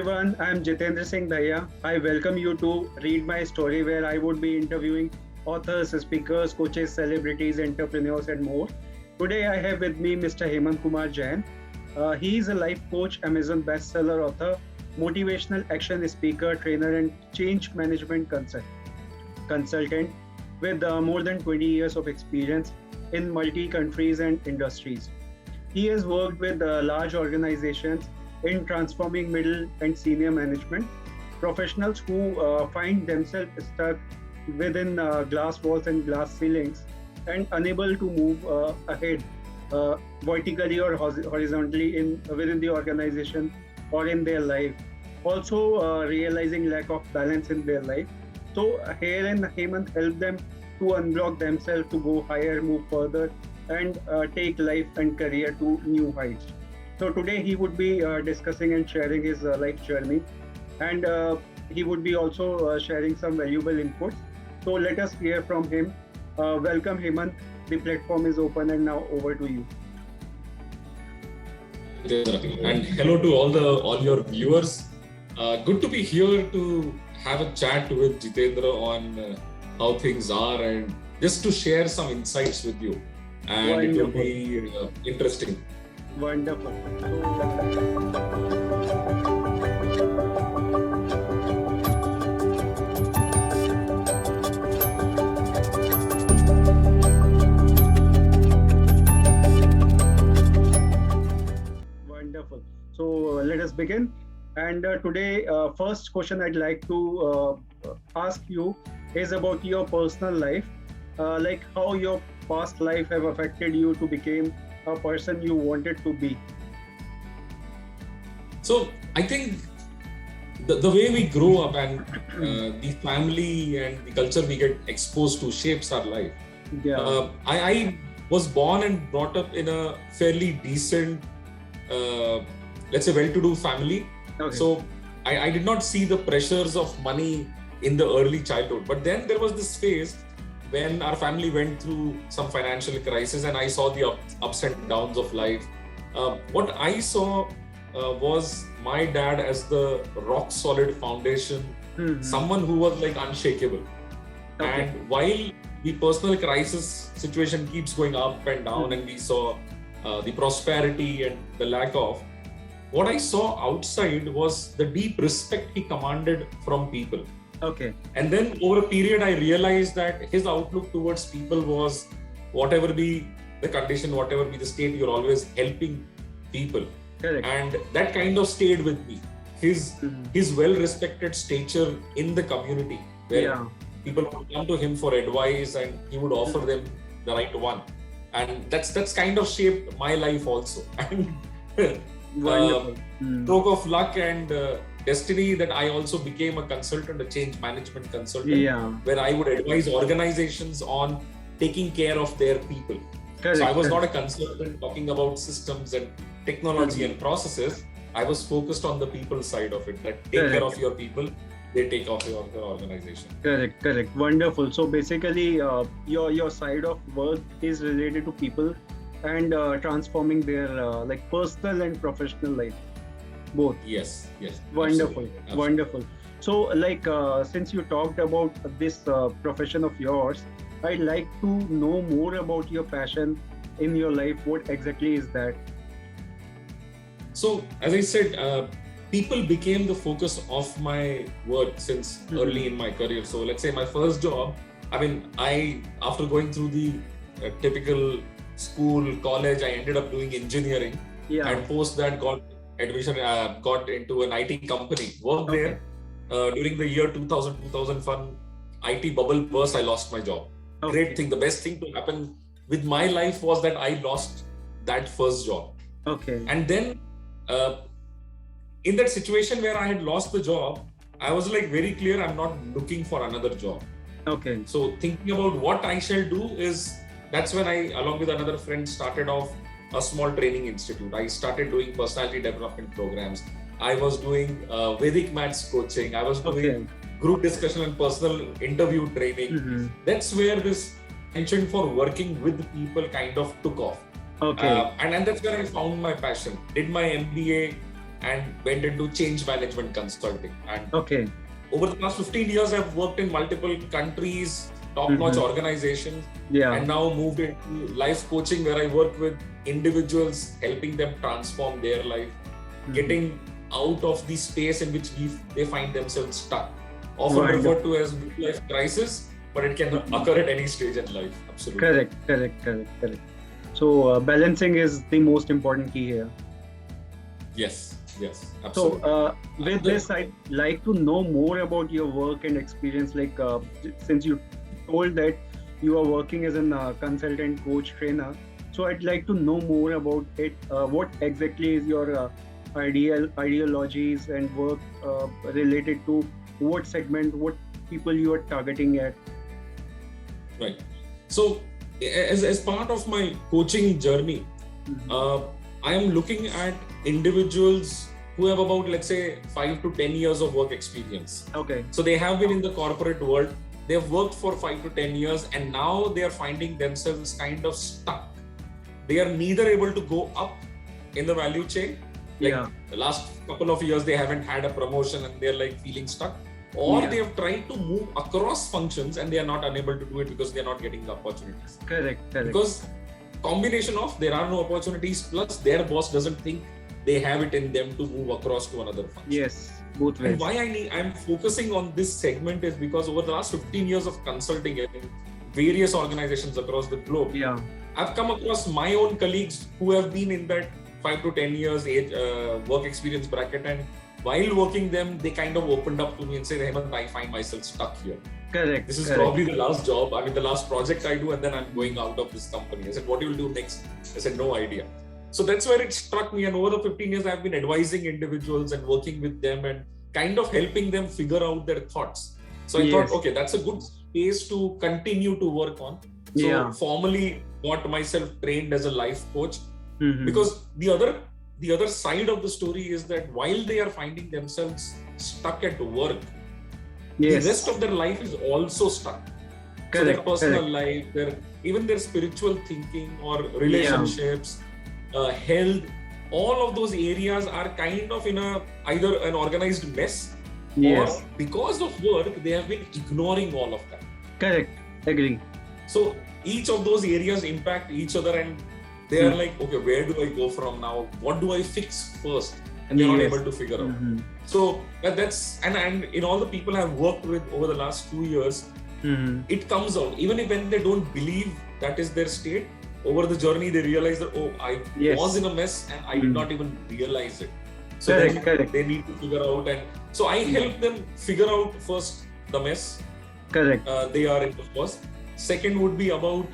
everyone, I'm Jitender Singh Dahiya. I welcome you to Read My Story, where I would be interviewing authors, speakers, coaches, celebrities, entrepreneurs, and more. Today, I have with me Mr. Hemant Kumar Jain. He is a life coach, Amazon bestseller author, motivational action speaker, trainer, and change management consultant with more than 20 years of experience in multi countries and industries. He has worked with large organizations in transforming middle and senior management, professionals who find themselves stuck within glass walls and glass ceilings and unable to move ahead vertically or horizontally within the organization or in their life. Also realizing lack of balance in their life. So here and Hemant help them to unblock themselves to go higher, move further, and take life and career to new heights. So today he would be discussing and sharing his life journey, and he would be also sharing some valuable inputs. So let us hear from him. Welcome, Hemant. The platform is open, and now over to you. And hello to all your viewers. Good to be here to have a chat with Jitender on how things are and just to share some insights with you. And Wonderful. it will be interesting. Wonderful. Wonderful. So let us begin. And today, first question I'd like to ask you is about your personal life, like how your past life have affected you to become a person you wanted to be. So I think the way we grow up and the family and the culture we get exposed to shapes our life. Yeah. I was born and brought up in a fairly decent, let's say well-to-do family. Okay. So I did not see the pressures of money in the early childhood. But then there was this phase when our family went through some financial crisis and I saw the ups and downs of life. What I saw was my dad as the rock solid foundation, someone who was like unshakable. Okay. And while the personal crisis situation keeps going up and down and we saw the prosperity and the lack of, what I saw outside was the deep respect he commanded from people. Okay. And then over a period, I realized that his outlook towards people was whatever be the condition, whatever be the state, you're always helping people. Correct. And that kind of stayed with me. His well-respected stature in the community where people would come to him for advice and he would offer them the right one. And that's kind of shaped my life also. And Wonderful. stroke of luck and destiny that I also became a consultant, a change management consultant, where I would advise organizations on taking care of their people. Correct. So I was not a consultant talking about systems and technology and processes. I was focused on the people side of it, that take care of your people, they take care of your organization. Correct. Wonderful. So basically, your side of work is related to people and transforming their like personal and professional life, both. Yes. Wonderful. Absolutely. Wonderful. So like since you talked about this profession of yours, I'd like to know more about your passion in your life. What exactly is that? So as I said, people became the focus of my work since early in my career. So let's say my first job, after going through the typical school, college, I ended up doing engineering, and post that got admission, got into an IT company, worked there. During the year 2000, 2001, IT bubble burst, I lost my job. Great thing. The best thing to happen with my life was that I lost that first job. Okay. And then in that situation where I had lost the job, I was like very clear, I'm not looking for another job. Okay. So thinking about what I shall do that's when I, along with another friend, started off a small training institute. I started doing personality development programs. I was doing Vedic maths coaching. I was doing group discussion and personal interview training. That's where this penchant for working with people kind of took off. Okay. And that's where I found my passion. Did my MBA and went into change management consulting. And Okay. over the past 15 years, I've worked in multiple countries, top-notch organizations, and now moved into life coaching, where I work with individuals, helping them transform their life, getting out of the space in which they find themselves stuck. Often referred to as midlife crisis, but it can occur at any stage in life. Absolutely. Correct. So balancing is the most important key here. Yes, absolutely. So with this, I'd like to know more about your work and experience. Like since you told that you are working as a consultant, coach, trainer, so I'd like to know more about it. What exactly is your ideologies and work related to what segment, what people you are targeting at? Right. So as part of my coaching journey, I am looking at individuals who have about, let's say, 5 to 10 years of work experience. Okay. So they have been in the corporate world. They have worked for 5 to 10 years, and now they are finding themselves kind of stuck. They are neither able to go up in the value chain. Like the last couple of years, they haven't had a promotion and they're like feeling stuck. Or they have tried to move across functions and they are not unable to do it because they are not getting the opportunities. Correct. Because combination of there are no opportunities plus their boss doesn't think they have it in them to move across to another function. Yes, both ways. And why I'm focusing on this segment is because over the last 15 years of consulting in various organizations across the globe, I've come across my own colleagues who have been in that 5 to 10 years work experience bracket, and while working them, they kind of opened up to me and said, Hemant, I find myself stuck here. Correct. This is probably the last job, the last project I do, and then I'm going out of this company. I said, what do you do next? I said, no idea. So that's where it struck me. And over the 15 years, I've been advising individuals and working with them and kind of helping them figure out their thoughts. So I thought, okay, that's a good space to continue to work on. So formally got myself trained as a life coach, because the other side of the story is that while they are finding themselves stuck at work, the rest of their life is also stuck. So their personal life, even their spiritual thinking or relationships, health, all of those areas are kind of in either an organized mess or because of work, they have been ignoring all of that. Correct. Agree. So each of those areas impact each other, and they are like, okay, where do I go from now? What do I fix first? And they're not able to figure out. So that's, and in all the people I've worked with over the last 2 years, it comes out. Even if when they don't believe that is their state, over the journey, they realize that, oh, I was in a mess and I did not even realize it. So they need to figure out. And so I help them figure out first the mess they are in, of course. Second would be about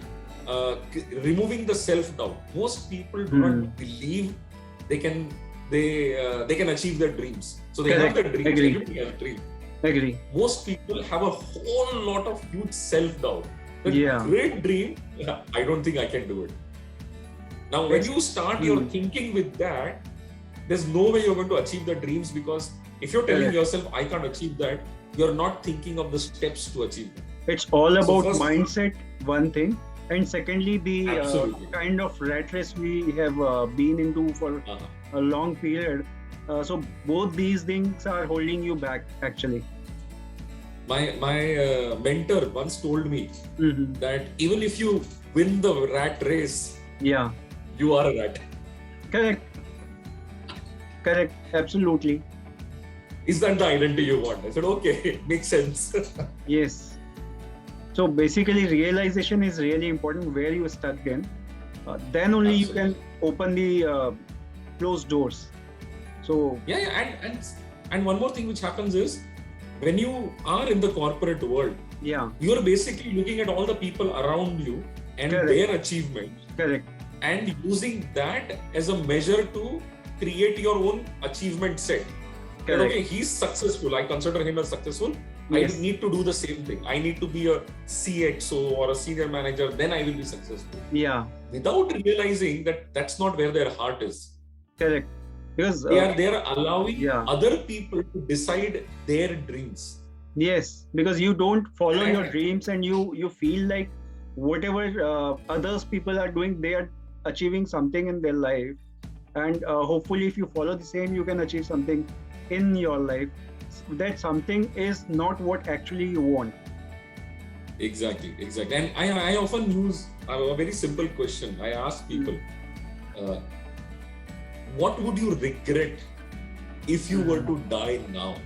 removing the self-doubt. Most people do not believe they can achieve their dreams. So they have their dreams. Everybody has dreams. Agree. Most people have a whole lot of huge self-doubt. Great dream, I don't think I can do it. Now, when you start your thinking with that, there's no way you're going to achieve the dreams, because if you're telling yourself, I can't achieve that, you're not thinking of the steps to achieve it. It's all about mindset, one thing. And secondly, the kind of rat race we have been into for a long period. So both these things are holding you back, actually. My mentor once told me that even if you win the rat race, you are a rat. Correct. Absolutely. Is that the identity you want? I said, okay, makes sense. Yes. So basically, realization is really important where you are stuck in. Then only you can open the closed doors. So and one more thing which happens is, when you are in the corporate world, you're basically looking at all the people around you and their achievements. And using that as a measure to create your own achievement set. That, okay, he's successful, I consider him as successful. I need to do the same thing. I need to be a CXO or a senior manager, then I will be successful. Without realizing that that's not where their heart is. Correct. Because they are allowing other people to decide their dreams. Yes, because you don't follow your dreams and you feel like whatever others people are doing, they are achieving something in their life, and hopefully if you follow the same, you can achieve something in your life. That something is not what actually you want. Exactly. And I often use a very simple question. I ask people, what would you regret if you were to die now?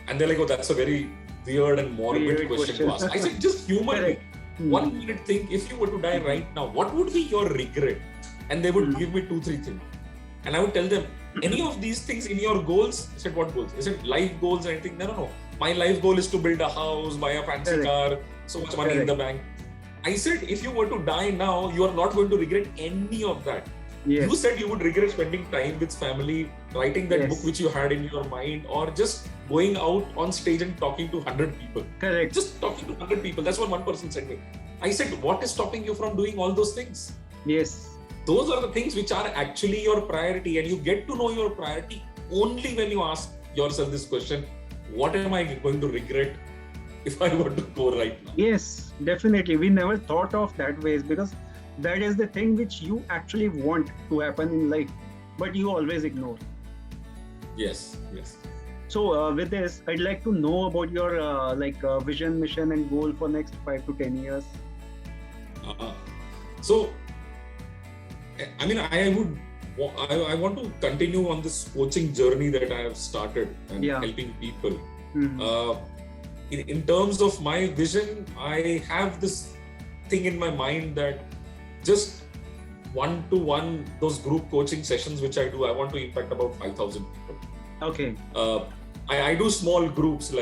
And they're like, oh, that's a very weird and morbid question to ask. I said, just humour 1 minute, think, if you were to die right now, what would be your regret? And they would give me 2-3 things. And I would tell them, any of these things in your goals? I said, what goals? Is it life goals or anything? No. My life goal is to build a house, buy a fancy car, so much money in the bank. I said, if you were to die now, you are not going to regret any of that. Yes. You said you would regret spending time with family, writing that book which you had in your mind, or just going out on stage and talking to 100 people. Correct. Just talking to 100 people. That's what one person said to me. I said, what is stopping you from doing all those things? Yes. Those are the things which are actually your priority, and you get to know your priority only when you ask yourself this question: what am I going to regret if I were to go right now? Yes, definitely. We never thought of that ways, because that is the thing which you actually want to happen in life, but you always ignore. Yes. So with this, I'd like to know about your vision, mission, and goal for next 5 to 10 years. So, I mean, I want to continue on this coaching journey that I have started and helping people. In terms of my vision, I have this thing in my mind that just one-to-one, those group coaching sessions which I do, I want to impact about 5,000 people. Okay. I do small groups,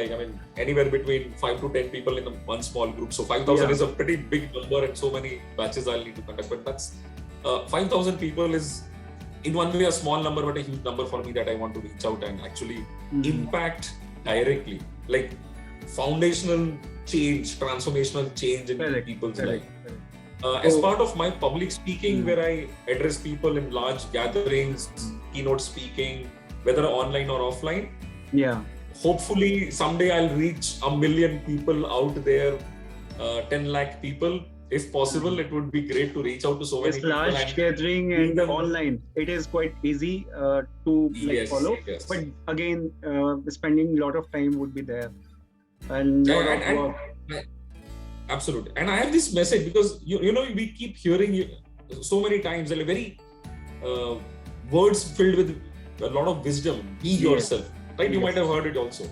anywhere between 5 to 10 people in one small group. So 5,000 is a pretty big number, and so many batches I'll need to conduct. But that's 5,000 people is in one way a small number, but a huge number for me that I want to reach out and actually impact directly, like foundational change, transformational change in people's life. As part of my public speaking, where I address people in large gatherings, keynote speaking, whether online or offline. Hopefully someday I'll reach 1 million people out there, 10 lakh people. If possible, it would be great to reach out to so many people. Large gathering and online, it is quite easy to follow. Yes. But again, spending a lot of time would be there. And absolutely. And I have this message, because you know we keep hearing so many times, very words filled with a lot of wisdom. Be yourself, right? You might have heard it also.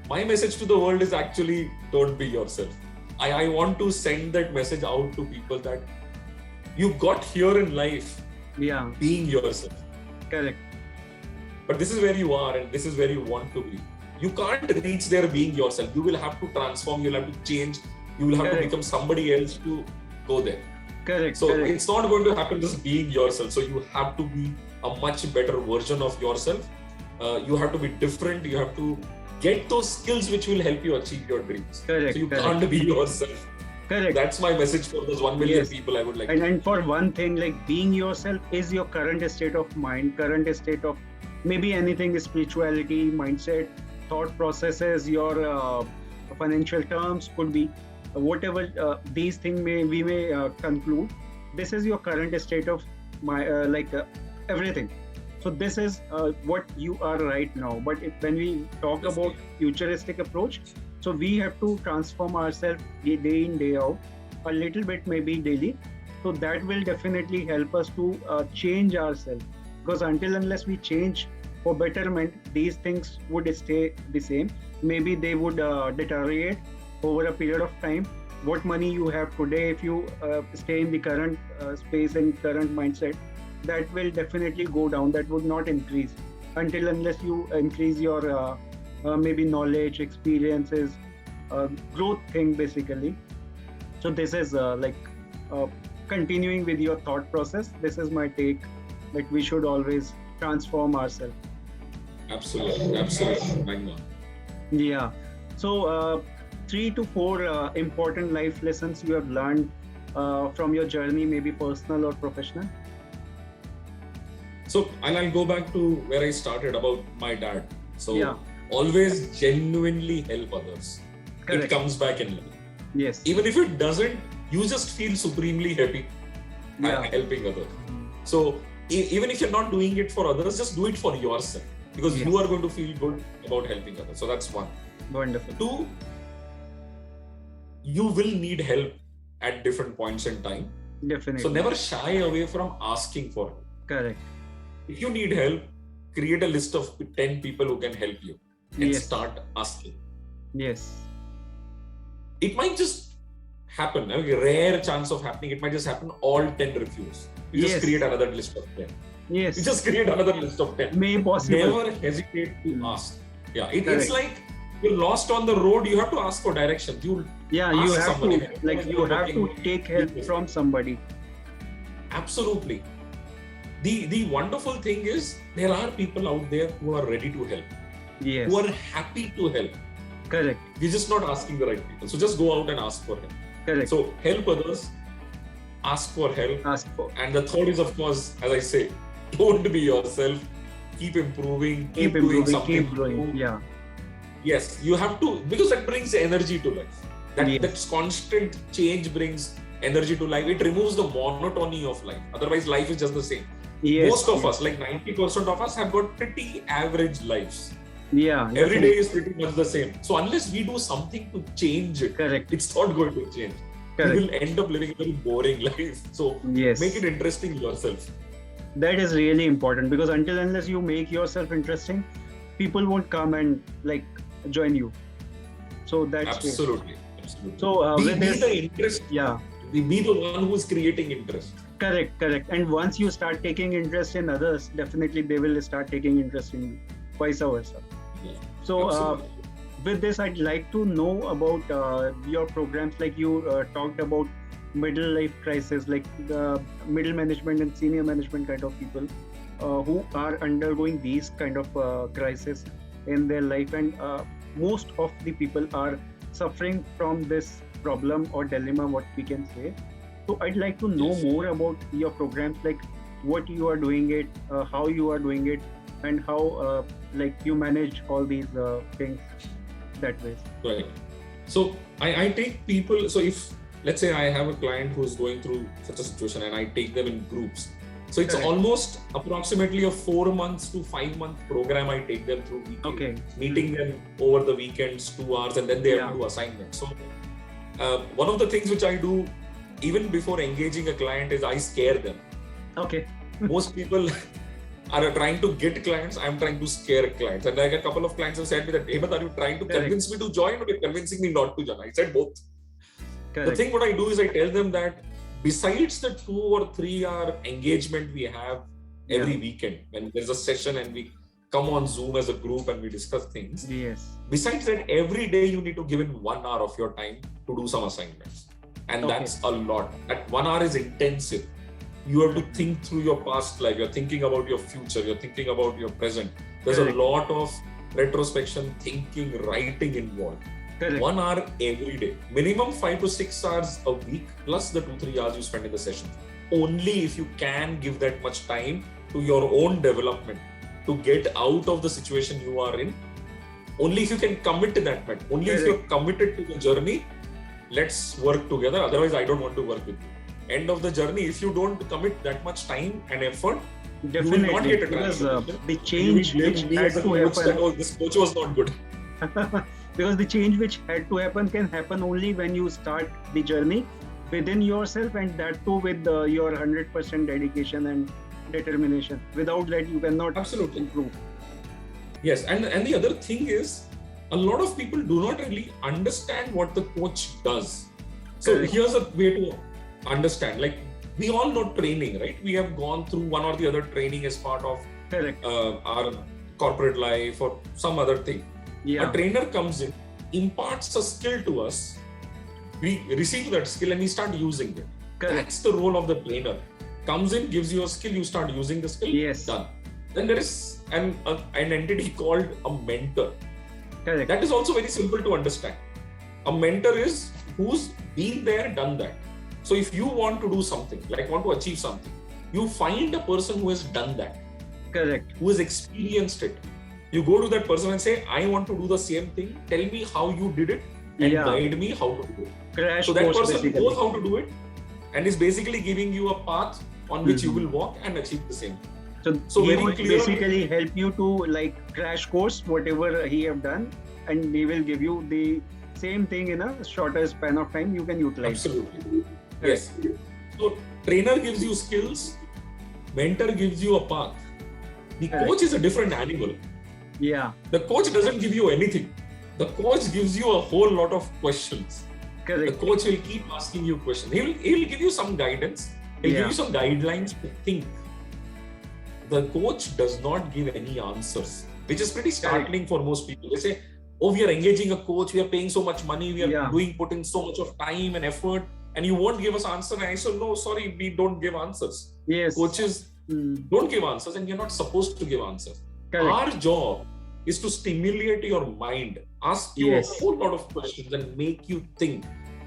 My message to the world is actually, don't be yourself. I want to send that message out to people that you got here in life being yourself. Correct. But this is where you are, and this is where you want to be. You can't reach there being yourself. You will have to transform, you'll have to change, you will have to become somebody else to go there. Correct. So it's not going to happen just being yourself. So you have to be a much better version of yourself. You have to be different. You have to get those skills which will help you achieve your dreams. Correct. So you can't be yourself. Correct. That's my message for those 1 million people I would like to. And for one thing, being yourself is your current state of mind, current state of maybe anything, spirituality, mindset, thought processes, your financial terms, could be whatever these things we may conclude. This is your current state of everything. So this is what you are right now. But when we talk about futuristic approach, so we have to transform ourselves day in, day out, a little bit maybe daily. So that will definitely help us to change ourselves. Because unless we change for betterment, these things would stay the same. Maybe they would deteriorate over a period of time. What money you have today, if you stay in the current space and current mindset, that will definitely go down. That would not increase unless you increase your maybe knowledge, experiences, growth thing basically. So this is continuing with your thought process. This is my take, that we should always transform ourselves. Absolutely. Yeah. So 3 to 4 important life lessons you have learned from your journey, maybe personal or professional. So, and I'll go back to where I started about my dad. So, always genuinely help others. Correct. It comes back in life. Yes. Even if it doesn't, you just feel supremely happy helping others. So, even if you're not doing it for others, just do it for yourself, because Yes. you are going to feel good about helping others. So that's one. Wonderful. Two, you will need help at different points in time. Definitely. So never shy away from asking for help. Correct. If you need help, create a list of 10 people who can help you and Yes. start asking. Yes. It might just happen, a rare chance of happening. It might just happen, all 10 refuse. You Yes. just create another list of 10. Yes. You just create another list of 10. May possible. Never hesitate to ask. Yeah, it's Correct. like you're lost on the road, you have to ask for directions. You Yeah, ask you have somebody. to, like, you have to take help from somebody. Absolutely. The wonderful thing is, there are people out there who are ready to help, Yes. who are happy to help. Correct. We're just not asking the right people. So just go out and ask for help. Correct. So help others, ask for help. Ask for. And the third is, of course, as I say, don't be yourself. Keep improving. Keep doing improving. something. Keep growing. new. Yeah. Yes, you have to, because that brings energy to life. Yes. That constant change brings energy to life. It removes the monotony of life. Otherwise, life is just the same. Yes. Most of us, like 90% of us, have got pretty average lives. Yeah. Every definitely. day is pretty much the same. So unless we do something to change it, Correct. it's not going to change. Correct. You will end up living a very boring life. So Yes. make it interesting yourself. That is really important, because until unless you make yourself interesting, people won't come and like join you. So that's it. Absolutely. Absolutely. So be with this, the interest. yeah. Be the one who's creating interest. Correct. And once you start taking interest in others, definitely they will start taking interest in you, vice versa. Yeah. So Absolutely. with this, I'd like to know about your programs. Like you talked about middle life crisis, like the middle management and senior management kind of people who are undergoing these kind of crisis in their life, and most of the people are suffering from this problem or dilemma, what we can say. So I'd like to know Yes. more about your programs, like what you are doing it, how you are doing it, and how like you manage all these things that way. Right. So I take people. So if, let's say, I have a client who's going through such a situation, and I take them in groups. So it's Correct. almost approximately a 4 months to 5 month program I take them through weekly. Okay. Meeting them over the weekends, 2 hours, and then they have to do assignments. So one of the things which I do even before engaging a client is I scare them. Okay. Most people are trying to get clients. I'm trying to scare clients. And like a couple of clients have said me that, Hemant, are you trying to Correct. convince me to join, or you're convincing me not to join? I said both. Correct. The thing what I do is I tell them that besides the 2 or 3 hour engagement we have every weekend, when there's a session and we come on Zoom as a group and we discuss things, Yes. besides that, every day you need to give in 1 hour of your time to do some assignments. And that's a lot. That 1 hour is intensive. You have to think through your past life. You're thinking about your future. You're thinking about your present. There's Correct. a lot of retrospection, thinking, writing involved. Correct. 1 hour every day. Minimum 5 to 6 hours a week, plus the 2-3 hours you spend in the session. Only if you can give that much time to your own development, to get out of the situation you are in. Only if you can commit to that much. Only if you're committed to the journey, let's work together. Otherwise, I don't want to work with you. End of the journey, if you don't commit that much time and effort, Definitely, you will not get a because transformation. the change which had to happen. Oh, this coach was not good. Because the change which had to happen can happen only when you start the journey within yourself, and that too with your 100% dedication and determination. Without that, you cannot improve. Yes, and the other thing is, a lot of people do not really understand what the coach does. So Correct. here's a way to understand. Like, we all know training, right? We have gone through one or the other training as part of our corporate life or some other thing. Yeah. A trainer comes in, imparts a skill to us, we receive that skill and we start using it. Correct. That's the role of the trainer. Comes in, gives you a skill, you start using the skill, Yes. done. Then there is an entity called a mentor. Correct. That is also very simple to understand. A mentor is who's been there, done that. So if you want to do something, like want to achieve something, you find a person who has done that. Correct. Who has experienced it. You go to that person and say, I want to do the same thing. Tell me how you did it and guide me how to do it. Crash so that course, person basically. knows how to do it and is basically giving you a path on which you will walk and achieve the same. So he very would clearly basically help you to like crash course whatever he have done, and he will give you the same thing in a shorter span of time you can utilize. Absolutely. Yes. So trainer gives you skills, mentor gives you a path. The coach is a different animal. Yeah. The coach doesn't give you anything. The coach gives you a whole lot of questions. Correct. The coach will keep asking you questions. He'll give you some guidance. He'll give you some guidelines to think. The coach does not give any answers, which is pretty startling for most people. They say, oh, we are engaging a coach, we are paying so much money, we are putting so much of time and effort, and you won't give us answer. And I said, no, sorry, we don't give answers. Yes. Coaches don't give answers, and you're not supposed to give answers. Correct. Our job is to stimulate your mind, ask you a whole lot of questions and make you think,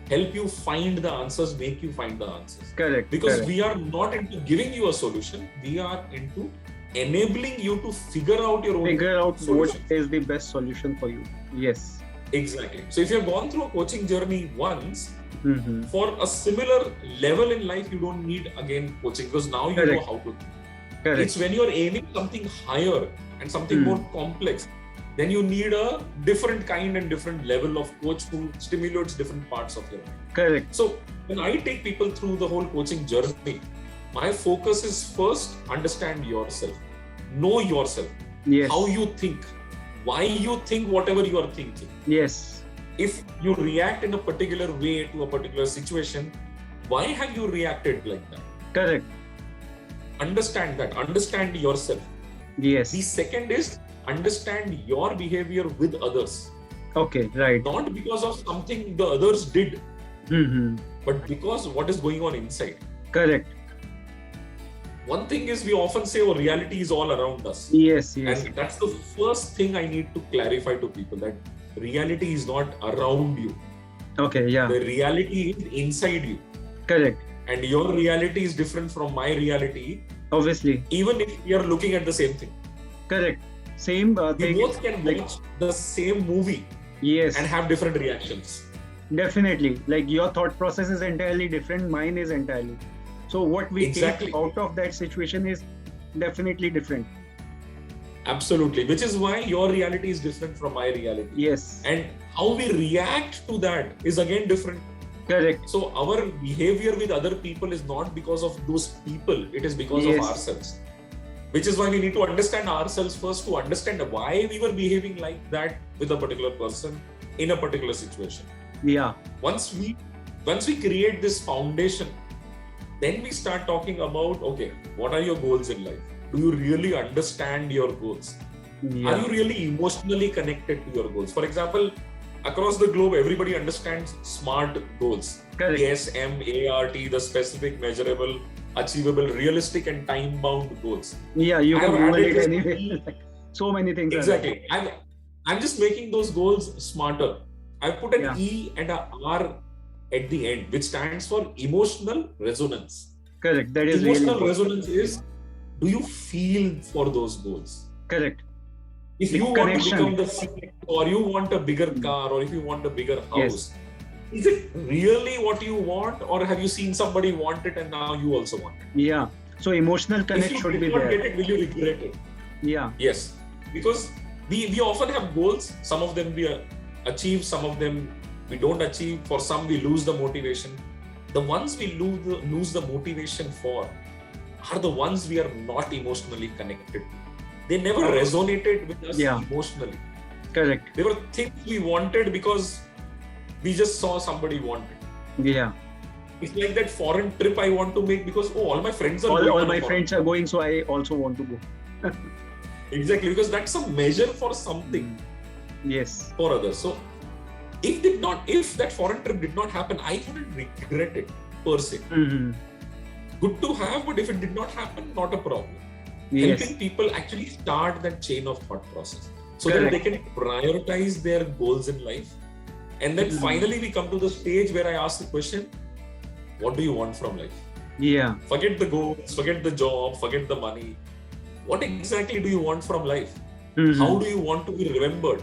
help you find the answers, make you find the answers. Correct. Because we are not into giving you a solution, we are into enabling you to figure out your own solution. What is the best solution for you. Yes. Exactly. So if you have gone through a coaching journey once, for a similar level in life, you don't need again coaching, because now you know how to. Correct. It's when you're aiming something higher and something more complex, then you need a different kind and different level of coach who stimulates different parts of your life. Correct. So when I take people through the whole coaching journey, my focus is first understand yourself, know yourself, how you think, why you think whatever you are thinking. Yes. If you react in a particular way to a particular situation, why have you reacted like that? Correct. Understand that, understand yourself. Yes. The second is understand your behavior with others. Okay, right. Not because of something the others did, but because what is going on inside. Correct. One thing is we often say, oh, reality is all around us. Yes. And that's the first thing I need to clarify to people, that reality is not around you. Okay, yeah. The reality is inside you. Correct. And your reality is different from my reality. Obviously. Even if we are looking at the same thing. Correct. Same thing. We both can watch the same movie. Yes. And have different reactions. Definitely. Like your thought process is entirely different. Mine is entirely. So what we take out of that situation is definitely different. Absolutely. Which is why your reality is different from my reality. Yes. And how we react to that is again different. Correct. So our behavior with other people is not because of those people. It is because of ourselves. Which is why we need to understand ourselves first, to understand why we were behaving like that with a particular person in a particular situation. Yeah. Once we create this foundation, then we start talking about, okay, what are your goals in life? Do you really understand your goals? Are you really emotionally connected to your goals? For example, across the globe, everybody understands SMART goals. Correct. SMART, the specific, measurable, achievable, realistic and time-bound goals. Yeah, you can Google it anyway. So many things. Exactly. I'm just making those goals smarter. I put an E and a R at the end, which stands for emotional resonance. Correct. That is emotional really resonance is, do you feel for those goals? Correct. If you want to become the CEO, or you want a bigger car, or if you want a bigger house, is it really what you want, or have you seen somebody want it and now you also want it? Yeah. So emotional connect should be there. If you did not get it, will you regret it? Yeah. Yes. Because we often have goals. Some of them we achieve, some of them we don't achieve. For some, we lose the motivation. The ones we lose the motivation for are the ones we are not emotionally connected to. They never resonated with us emotionally. Correct. They were things we wanted because we just saw somebody want it. Yeah. It's like that foreign trip I want to make because, all my friends are going. All my friends are going, so I also want to go. Exactly, because that's a measure for something. Yes. For others. So, if that foreign trip did not happen, I wouldn't regret it per se. Good to have, but if it did not happen, not a problem. Helping people actually start that chain of thought process so that they can prioritize their goals in life. And then finally we come to the stage where I ask the question, what do you want from life? Yeah. Forget the goals, forget the job, forget the money. What exactly do you want from life? How do you want to be remembered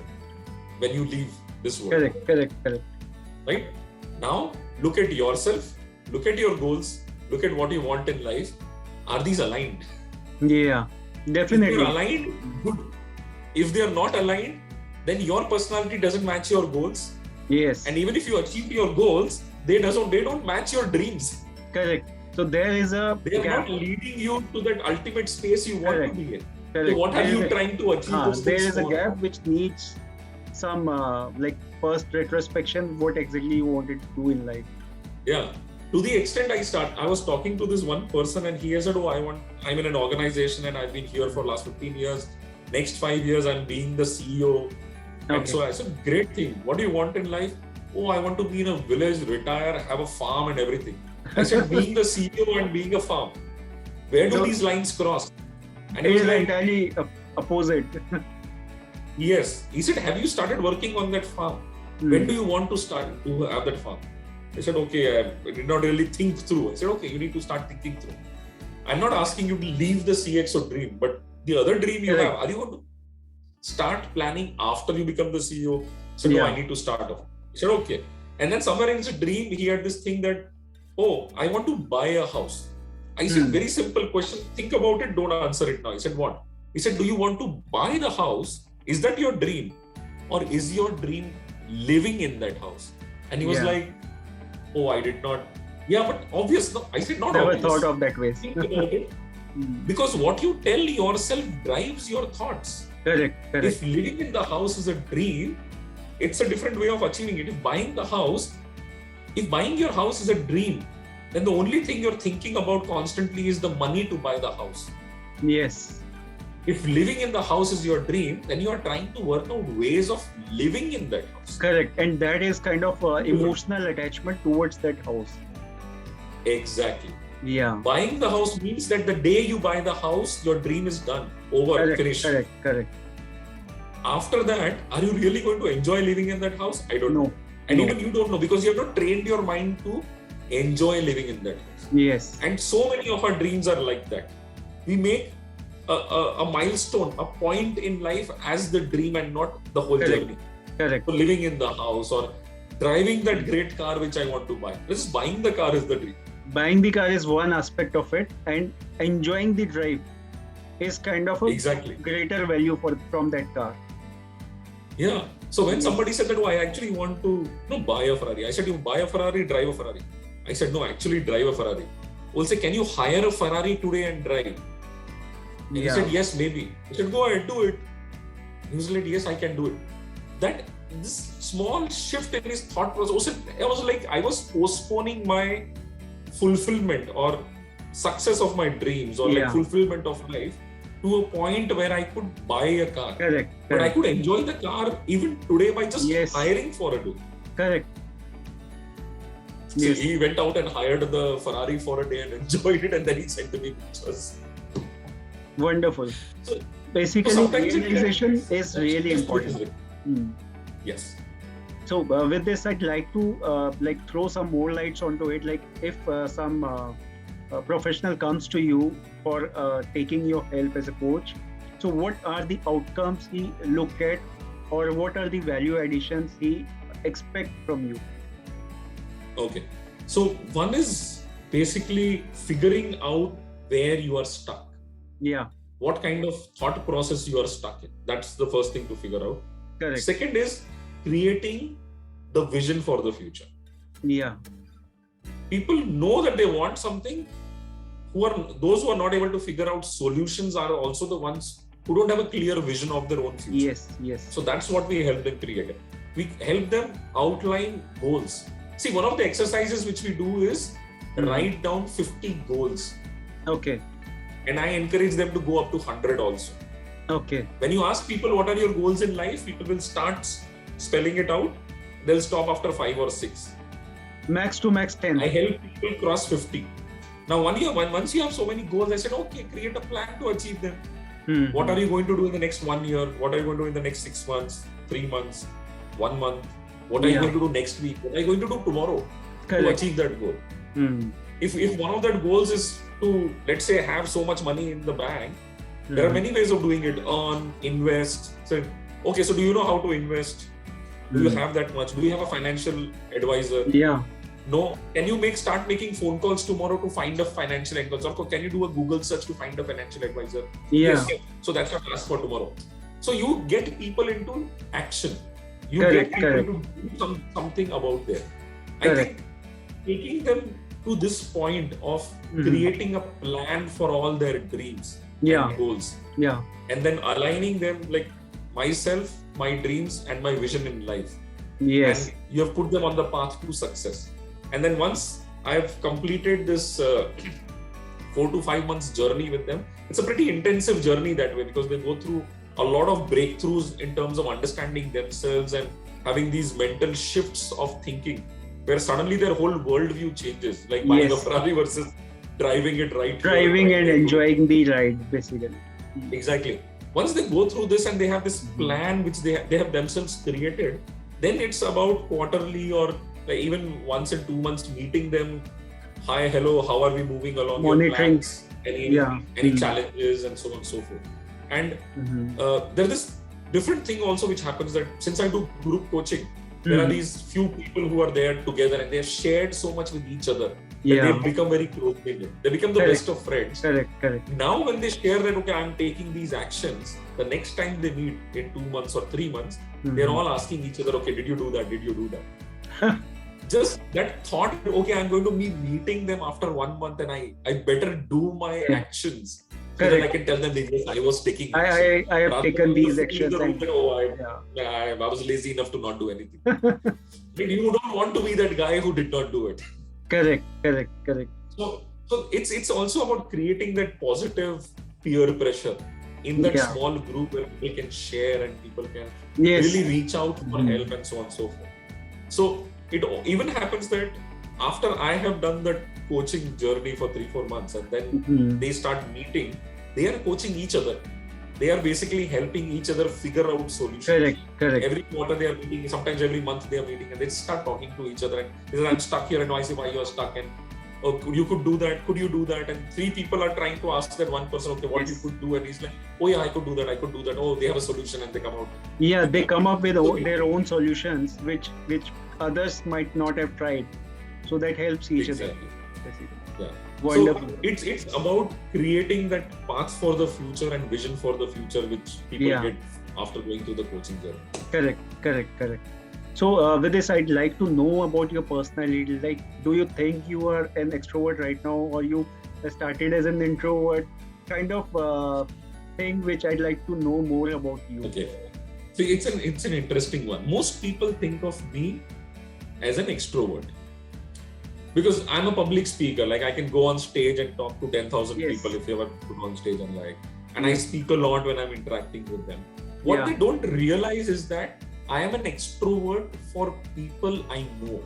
when you leave this world? Correct. Right? Now, look at yourself, look at your goals, look at what you want in life, are these aligned? Yeah, If definitely. they're aligned, good. If they're not aligned, then your personality doesn't match your goals. Yes. And even if you achieve your goals, they don't match your dreams. Correct. So there is a They are gap. not leading you to that ultimate space you want Correct. to be in. Correct. So what are you trying to achieve those There things is a for? gap which needs some like first retrospection. What exactly you wanted to do in life? Yeah. To the extent I was talking to this one person and he said, I'm in an organization and I've been here for last 15 years. Next 5 years, I'm being the CEO. And so I said, great thing. What do you want in life? Oh, I want to be in a village, retire, have a farm and everything. I said, being the CEO and being a farm. Where do these lines cross? And it is entirely opposite. Yes. He said, have you started working on that farm? When do you want to start to have that farm? I said, okay, I did not really think through. I said, okay, you need to start thinking through. I'm not asking you to leave the CXO dream, but the other dream you have, are you going to start planning after you become the CEO? So no, I need to start off. He said, okay. And then somewhere in his dream, he had this thing that, oh, I want to buy a house. I said, very simple question. Think about it. Don't answer it now. He said, what? He said, do you want to buy the house? Is that your dream? Or is your dream living in that house? And he was like, oh, I did not. Yeah, but obvious. No, I said not Never obvious. thought of that way. Think about it. Because what you tell yourself drives your thoughts. Correct. If living in the house is a dream, it's a different way of achieving it. If buying your house is a dream, then the only thing you're thinking about constantly is the money to buy the house. Yes. If living in the house is your dream, then you are trying to work out ways of living in that house. Correct. And that is kind of emotional attachment towards that house. Exactly. Yeah. Buying the house means that the day you buy the house, your dream is done, over, finished. Correct. After that, are you really going to enjoy living in that house? I don't know. And even you don't know because you have not trained your mind to enjoy living in that house. Yes. And so many of our dreams are like that. We make a milestone, a point in life as the dream and not the whole journey. Correct. So living in the house or driving that great car which I want to buy. Just buying the car is the dream. Buying the car is one aspect of it, and enjoying the drive is kind of a greater value from that car. Yeah. So when somebody said that, I actually want to buy a Ferrari. I said, you buy a Ferrari, drive a Ferrari. I said, no, actually drive a Ferrari. We'll say, can you hire a Ferrari today and drive? And he said, yes, maybe. I said, go ahead, do it. He was like, yes, I can do it. This small shift in his thought process, I was postponing my fulfillment or success of my dreams or fulfillment of life to a point where I could buy a car. Correct. But I could enjoy the car even today by just hiring for a day. Correct. So he went out and hired the Ferrari for a day and enjoyed it, and then he sent me pictures. Wonderful. So basically, realization is really important. Yes. So with this, I'd like to throw some more lights onto it. Like if some professional comes to you for taking your help as a coach, so what are the outcomes he look at, or what are the value additions he expect from you? Okay. So one is basically figuring out where you are stuck. Yeah. What kind of thought process you are stuck in. That's the first thing to figure out. Correct. Second is creating the vision for the future. Yeah. People know that they want something. Those who are not able to figure out solutions are also the ones who don't have a clear vision of their own future. Yes. So that's what we help them create. We help them outline goals. See, one of the exercises which we do is write down 50 goals. Okay. And I encourage them to go up to 100 also. Okay. When you ask people what are your goals in life, people will start spelling it out. They'll stop after 5 or 6. Max to max 10. I help people cross 50. Now, once you have so many goals, I said, okay, create a plan to achieve them. What are you going to do in the next 1 year? What are you going to do in the next 6 months, 3 months, 1 month? What are you going to do next week? What are you going to do tomorrow to achieve that goal? If one of that goals is to, let's say, have so much money in the bank, there are many ways of doing it. Earn, invest. So, do you know how to invest? Do you have that much? Do you have a financial advisor? Yeah. No, can you start making phone calls tomorrow to find a financial advisor? Or can you do a Google search to find a financial advisor? Yeah. Yes. So that's what I ask for tomorrow. So you get people into action. You Correct, get people correct. to do something about there. I Correct. think taking them to this point of creating a plan for all their dreams and goals. Yeah. And then aligning them like myself, my dreams and my vision in life. Yes. And you have put them on the path to success. And then once I have completed this 4 to 5 months journey with them, it's a pretty intensive journey that way, because they go through a lot of breakthroughs in terms of understanding themselves and having these mental shifts of thinking, where suddenly their whole worldview changes, like buying a Ferrari versus driving it right. Driving and enjoying the ride, basically. Exactly. Once they go through this and they have this plan which they have themselves created, then it's about quarterly or even once in 2 months meeting them. Hi, hello, how are we moving along? Monitoring. Your plans, any challenges and so on and so forth. And there's this different thing also which happens, that since I do group coaching, there are these few people who are there together and they have shared so much with each other. They've become very close. They become the best of friends. Correct. Now when they share that, okay, I'm taking these actions, the next time they meet in 2 months or 3 months, they're all asking each other, okay, did you do that? Did you do that? Just that thought, okay, I'm going to be meeting them after 1 month and I better do my actions. So that I can tell them, yes, I was taking action. I have taken these actions. I was lazy enough to not do anything. You don't want to be that guy who did not do it. Correct. So it's also about creating that positive peer pressure in that small group where people can share and people can really reach out for help and so on and so forth. So it even happens that after I have done that coaching journey for 3-4 months and then they start meeting, they are coaching each other. They are basically helping each other figure out solutions. Correct. Every quarter they are meeting, sometimes every month they are meeting, and they start talking to each other and they say, I'm stuck here, and I say, why you are stuck, and oh, you could do that, could you do that? And 3 people are trying to ask that one person, okay, what you could do, and he's like, oh yeah, I could do that. Oh, they have a solution, and they come out. Yeah, they come up with their own solutions, which others might not have tried. So that helps each other. Basically. Yeah. Wonderful. So it's about creating that path for the future and vision for the future, which people get after going through the coaching journey. Correct. So with this, I'd like to know about your personality. Like, do you think you are an extrovert right now, or you started as an introvert? Kind of thing which I'd like to know more about you. Okay. So it's an interesting one. Most people think of me as an extrovert, because I'm a public speaker. Like, I can go on stage and talk to 10,000 people if you ever put on stage and I speak a lot when I'm interacting with them. What they don't realize is that I am an extrovert for people I know.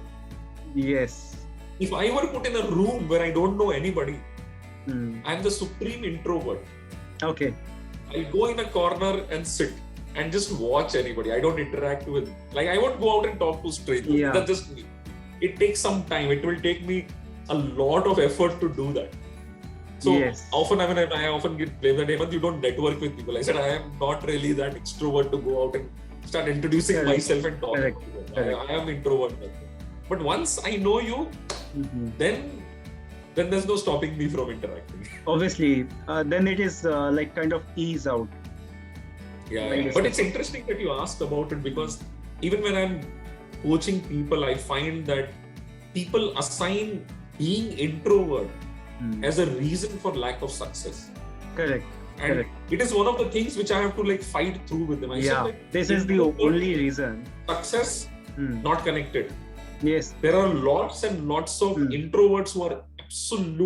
Yes. If I were put in a room where I don't know anybody, I'm the supreme introvert. Okay. I'll go in a corner and sit and just watch anybody. I don't interact with, I won't go out and talk to strangers. That's just me. It takes some time. It will take me a lot of effort to do that. So often, I often get blamed that, Hemant, you don't network with people. I said, I am not really that extrovert to go out and start introducing myself and talk. I am introvert. But once I know you, then there's no stopping me from interacting. Obviously, then it is kind of ease out. Yeah. But it's interesting that you asked about it, because even when I'm coaching people, I find that people assign being introvert as a reason for lack of success. Correct. It is one of the things which I have to fight through with them. I said, this is the only reason. Success not connected. Yes. There are lots and lots of introverts who are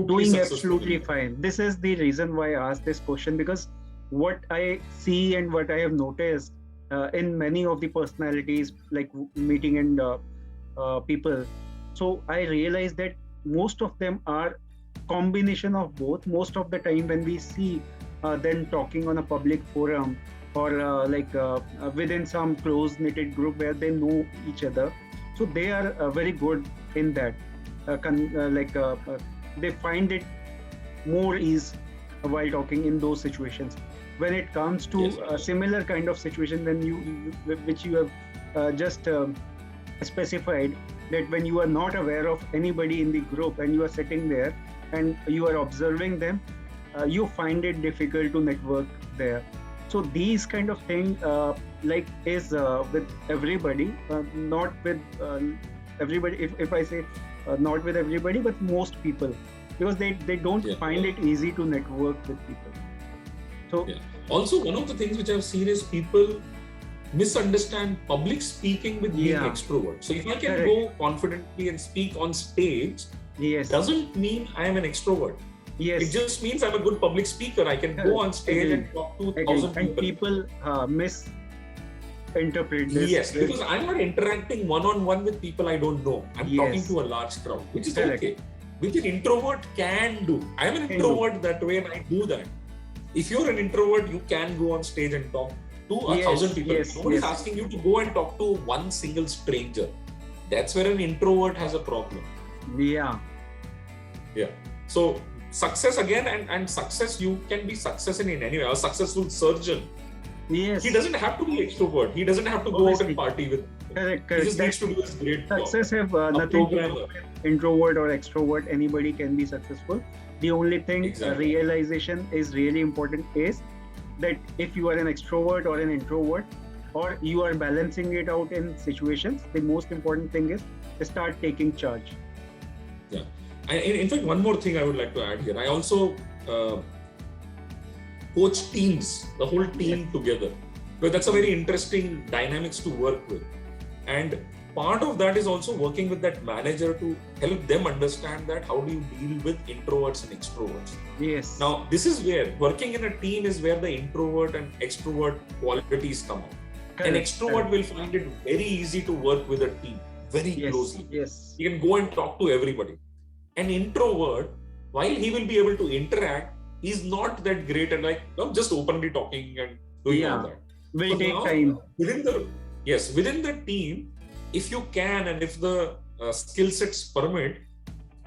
doing absolutely fine. This is the reason why I asked this question, because what I see and what I have noticed in many of the personalities, like meeting and people, so I realized that most of them are combination of both. Most of the time when we see them talking on a public forum or within some close knitted group where they know each other, so they are very good in that. They find it more ease while talking in those situations. When it comes to a similar kind of situation, which you have just specified, that when you are not aware of anybody in the group and you are sitting there and you are observing them, you find it difficult to network there. So these kind of thing is with everybody, not with everybody. If I say not with everybody, but most people, because they don't find it easy to network with people. So also one of the things which I've seen is people misunderstand public speaking with being extrovert. So if I can go confidently and speak on stage, doesn't mean I am an extrovert. Yes. It just means I'm a good public speaker. I can go on stage and talk to 1,000 people. And people misinterpret this. Yes, because I'm not interacting one-on-one with people I don't know. I'm talking to a large crowd, which is okay. Which an introvert can do. I'm an introvert that way and I do that. If you're an introvert, you can go on stage and talk to 1,000 people. Nobody's asking you to go and talk to one single stranger. That's where an introvert has a problem. Yeah. So success again, and success, you can be success in any way. A successful surgeon, he doesn't have to be extrovert. He doesn't have to go out and party with people. Correct. He just needs to do his great job. Success have nothing to do with introvert or extrovert. Anybody can be successful. The only thing realization is really important is that if you are an extrovert or an introvert, or you are balancing it out in situations, the most important thing is to start taking charge. Yeah. In fact, one more thing I would like to add here. I also coach teams, the whole team together. Because that's a very interesting dynamics to work with. And part of that is also working with that manager to help them understand that how do you deal with introverts and extroverts. Yes. Now, this is where working in a team is where the introvert and extrovert qualities come out. An extrovert will find it very easy to work with a team very closely. Yes. He can go and talk to everybody. An introvert, while he will be able to interact, he's not that great and just openly talking and doing all that. Will take time. Within the team, if you can and if the skill sets permit,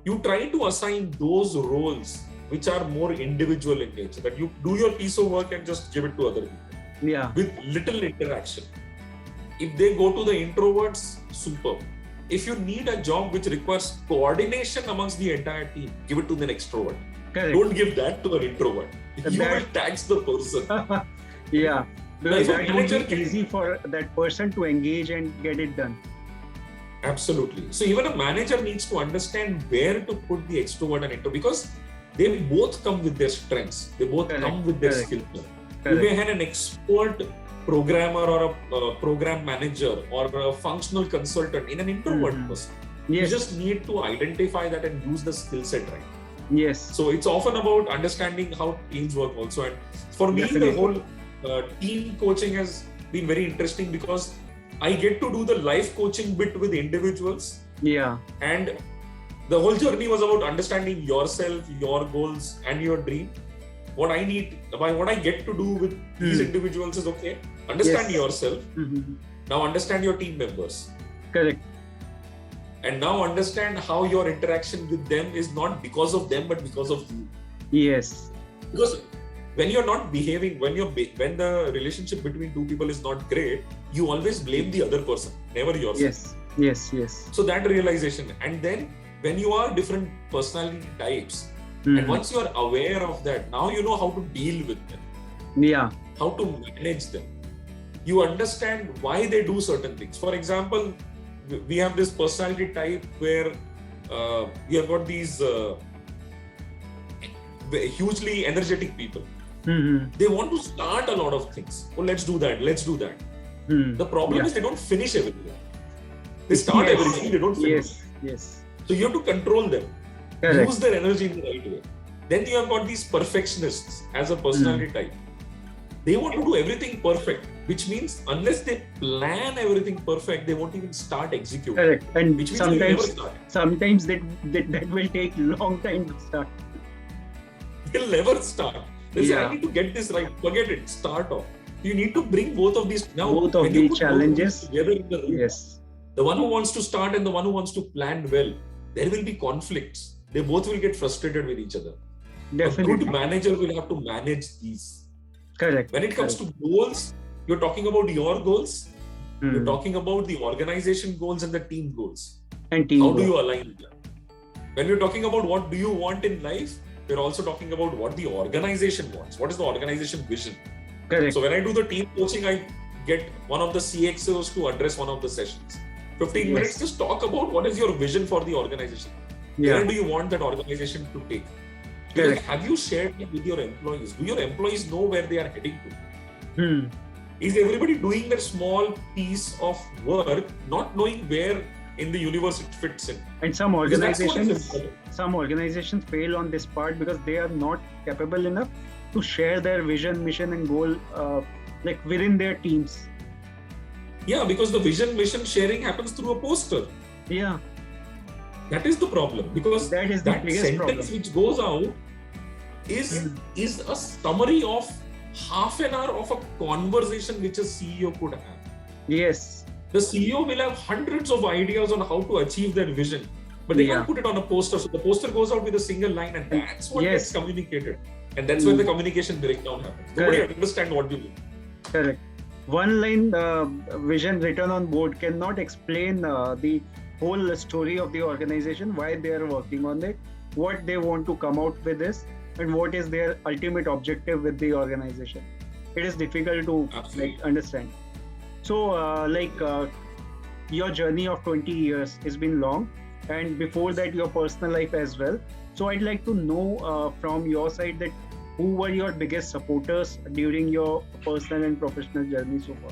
you try to assign those roles which are more individual in nature, that you do your piece of work and just give it to other people with little interaction. If they go to the introverts, superb. If you need a job which requires coordination amongst the entire team, give it to the extrovert. Correct. Don't give that to an introvert. You will tax the person. Because that would be easy for that person to engage and get it done. Absolutely. So even a manager needs to understand where to put the extrovert and introvert, because they both come with their strengths. They both come with their skill. You may have an expert programmer or a program manager or a functional consultant in an introvert person. You just need to identify that and use the skill set right. Yes. So it's often about understanding how teams work also. And for me, the whole team coaching has been very interesting because I get to do the life coaching bit with individuals. And the whole journey was about understanding yourself, your goals, and your dream. What I get to do with these individuals is understand yourself. Now understand your team members. Correct. And now understand how your interaction with them is not because of them, but because of you. Yes. Because when you're not behaving, when the relationship between two people is not great, you always blame the other person, never yourself. Yes. So that realization, and then when you are different personality types, and once you are aware of that, now you know how to deal with them. How to manage them. You understand why they do certain things. For example, we have this personality type where we have got these hugely energetic people. They want to start a lot of things. Oh, let's do that. The problem is they don't finish everything. They start everything, they don't finish. Yes. So you have to control them. Correct. Use their energy in the right way. Then you have got these perfectionists as a personality type. They want to do everything perfect, which means unless they plan everything perfect, they won't even start executing. Correct. And which means sometimes that will take long time to start. They'll never start. They say, I need to get this right. Forget it. Start off. You need to bring both of these now. Both of these challenges together in the room. The one who wants to start and the one who wants to plan well, there will be conflicts. They both will get frustrated with each other. Definitely. A good manager will have to manage these. Correct. When it comes to goals, you're talking about your goals. You're talking about the organization goals and the team goals. And How teamwork. do you align that? When we're talking about what do you want in life, we're also talking about what the organization wants. What is the organization vision? Correct. So when I do the team coaching, I get one of the CXOs to address one of the sessions. 15 minutes, just talk about what is your vision for the organization. Where do you want that organization to take? Because have you shared it with your employees? Do your employees know where they are heading to? Is everybody doing their small piece of work, not knowing where in the universe it fits in? And some organizations fail on this part because they are not capable enough to share their vision, mission, and goal like within their teams. Yeah, because the vision, mission sharing happens through a poster. Yeah. That is the problem, because that is the biggest sentence problem. Which goes out is a summary of half an hour of a conversation which a CEO could have. Yes. The CEO will have hundreds of ideas on how to achieve their vision, but they can't put it on a poster. So the poster goes out with a single line, and that's what gets communicated. And that's where the communication breakdown happens. Nobody understands what you mean. Correct. One line vision written on board cannot explain the whole story of the organization, why they are working on it, what they want to come out with this, and what is their ultimate objective with the organization. It is difficult to understand. So your journey of 20 years has been long, and before that your personal life as well. So I'd like to know from your side that who were your biggest supporters during your personal and professional journey so far?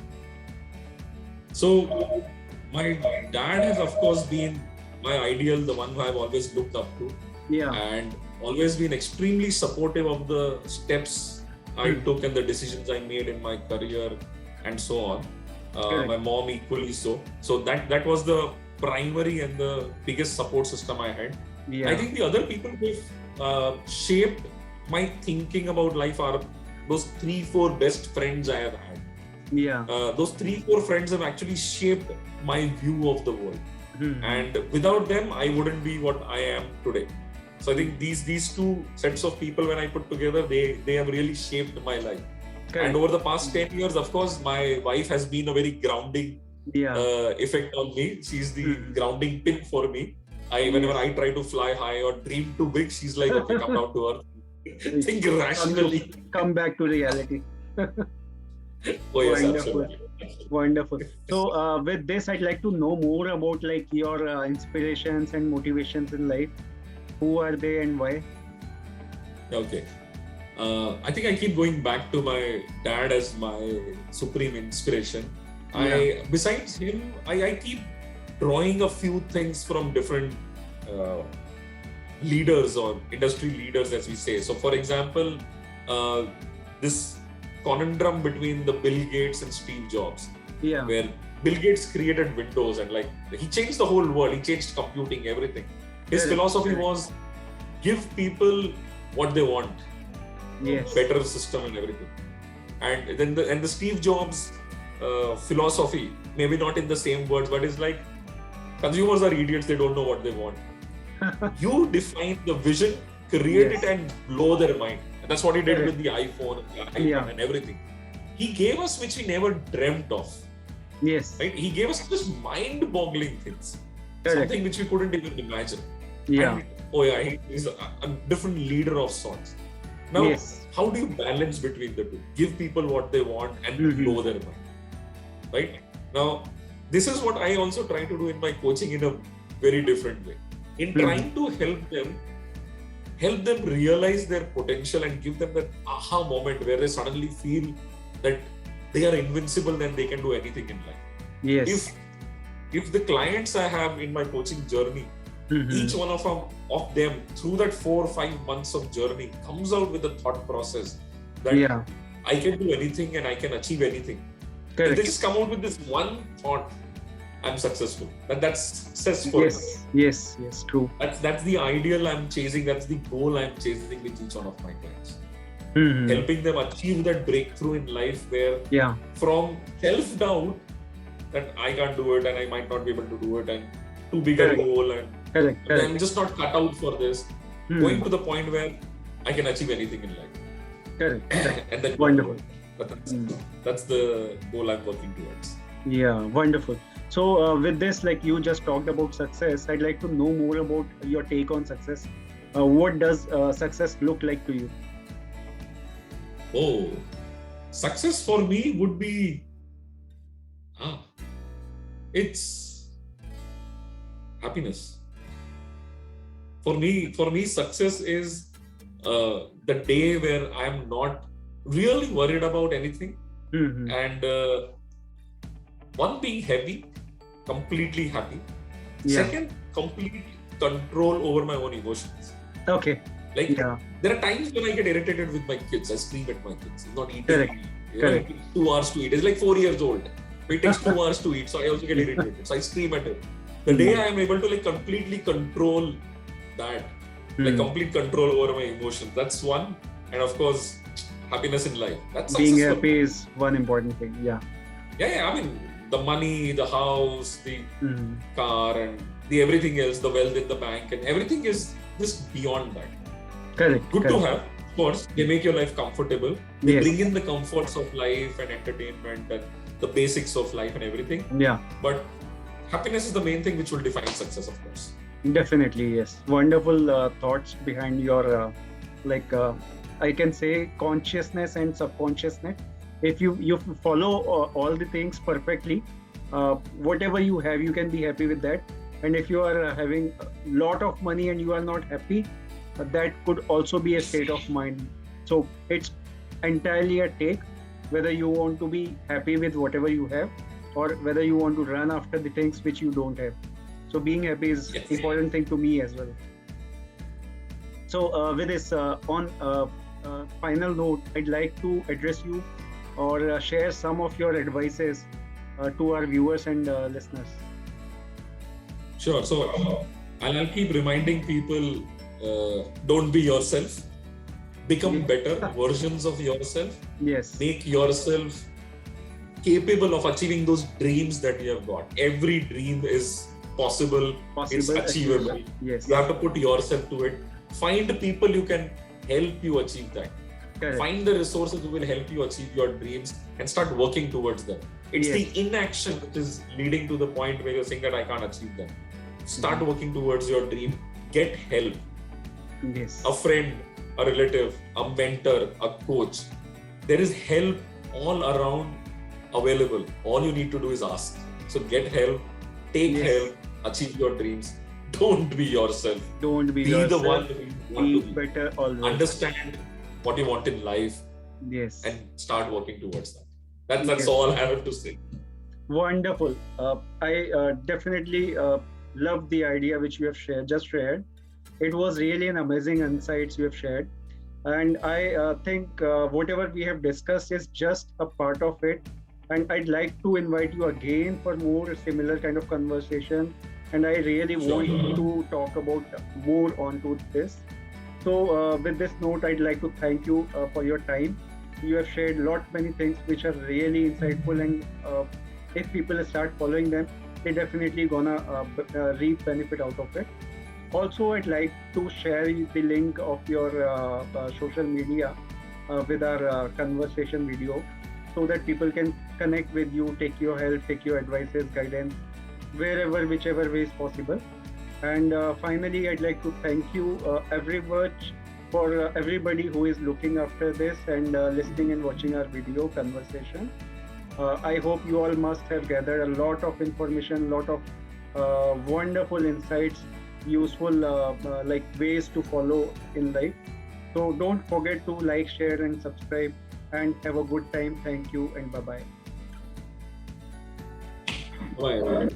So my dad has of course been my ideal, the one who I've always looked up to. Yeah. And always been extremely supportive of the steps I took and the decisions I made in my career and so on. My mom equally so. So that was the primary and the biggest support system I had. Yeah. I think the other people who shaped my thinking about life are those 3-4 best friends I have had. Yeah. Those 3-4 friends have actually shaped my view of the world. And without them, I wouldn't be what I am today. So I think these two sets of people, when I put together, they have really shaped my life. And over the past 10 years, of course, my wife has been a very grounding effect on me. She's the grounding pin for me. Whenever I try to fly high or dream too big, she's like, okay, come down to earth. Think rationally. Come back to reality. Oh, yes, Wonderful. absolutely. Wonderful. So with this, I'd like to know more about like your inspirations and motivations in life. Who are they and why? Okay. I think I keep going back to my dad as my supreme inspiration. Besides him, I keep drawing a few things from different leaders or industry leaders, as we say. So, for example, this conundrum between the Bill Gates and Steve Jobs, where Bill Gates created Windows and he changed the whole world. He changed computing, everything. His philosophy was give people what they want, better system and everything. And then the Steve Jobs philosophy, maybe not in the same words, but it's like consumers are idiots, they don't know what they want. You define the vision, create it and blow their mind. And that's what he did with the iPhone and the iPad and everything. He gave us which we never dreamt of. Yes. Right? He gave us just mind-boggling things. Something which we couldn't even imagine. Yeah. And, he's a different leader of sorts. Now, how do you balance between the two? Give people what they want and blow their mind. Right? Now, this is what I also try to do in my coaching in a very different way. In trying to help them realize their potential and give them that aha moment where they suddenly feel that they are invincible and they can do anything in life. Yes. If the clients I have in my coaching journey, each one of them through that 4 or 5 months of journey comes out with a thought process that I can do anything and I can achieve anything. If they just come out with this one thought, I'm successful. That's successful. Yes, true. That's the ideal I'm chasing. That's the goal I'm chasing with each one of my clients. Helping them achieve that breakthrough in life where from self-doubt that I can't do it and I might not be able to do it and too big a goal and I'm just not cut out for this. Going to the point where I can achieve anything in life. Correct. And then wonderful. That's the goal I'm working towards. Yeah, wonderful. So with this, like you just talked about success, I'd like to know more about your take on success. What does success look like to you? Oh, success for me would be, it's happiness. For me, success is the day where I'm not really worried about anything, Mm-hmm. and one, being happy, completely happy. Yeah. Second, complete control over my own emotions. Okay. Like, Yeah. there are times when I get irritated with my kids. I scream at my kids. It's not eating. Correct. It takes 2 hours to eat. It's like 4 years old. It takes 2 hours to eat, so I also get irritated. So I scream at it. The day I am able to like completely control that, like complete control over my emotions, that's one. And of course, happiness in life. That's being successful. happy is one important thing. Yeah. Yeah. I mean, the money, the house, the car, and the everything else, the wealth in the bank, and everything is just beyond that. Correct. Good to have, of course. They make your life comfortable. They Yes. bring in the comforts of life and entertainment and the basics of life and everything. Yeah. But happiness is the main thing which will define success, of course. Definitely, yes. Wonderful thoughts behind your, I can say, consciousness and subconsciousness. If you follow all the things perfectly, whatever you have, you can be happy with that. And if you are having a lot of money and you are not happy, that could also be a state of mind. So it's entirely a take, whether you want to be happy with whatever you have, or whether you want to run after the things which you don't have. So being happy is Yes. important thing to me as well. So with this on final note, I'd like to address you or share some of your advices to our viewers and listeners. Sure. So I'll keep reminding people, don't be yourself. Become better versions of yourself. Yes. Make yourself capable of achieving those dreams that you have got. Every dream is possible. It's achievable. Yes. You have to put yourself to it. Find people who can help you achieve that. Correct. Find the resources who will help you achieve your dreams and start working towards them. It's the inaction which is leading to the point where you're saying that I can't achieve them. Start working towards your dream. Get help. Yes. A friend, a relative, a mentor, a coach. There is help all around available. All you need to do is ask. So get help, take help, achieve your dreams. Don't be yourself. Don't be the yourself. one who you want to be. Better always. Understand what you want in life. Yes. And start working towards that. That's all I have to say. Wonderful. I definitely love the idea which you have shared. It was really an amazing insights you have shared. And I think whatever we have discussed is just a part of it. And I'd like to invite you again for more similar kind of conversation. And I really want to talk about more onto this. So with this note, I'd like to thank you for your time. You have shared many things which are really insightful, and if people start following them, they definitely gonna reap benefit out of it. Also, I'd like to share the link of your social media with our conversation video, so that people can connect with you, take your help, take your advices, guidance, wherever, whichever way is possible. And finally, I'd like to thank you for everybody who is looking after this and listening and watching our video conversation. I hope you all must have gathered a lot of information, lot of wonderful insights, useful like ways to follow in life. So don't forget to like, share, and subscribe. And have a good time. Thank you and bye-bye. Bye.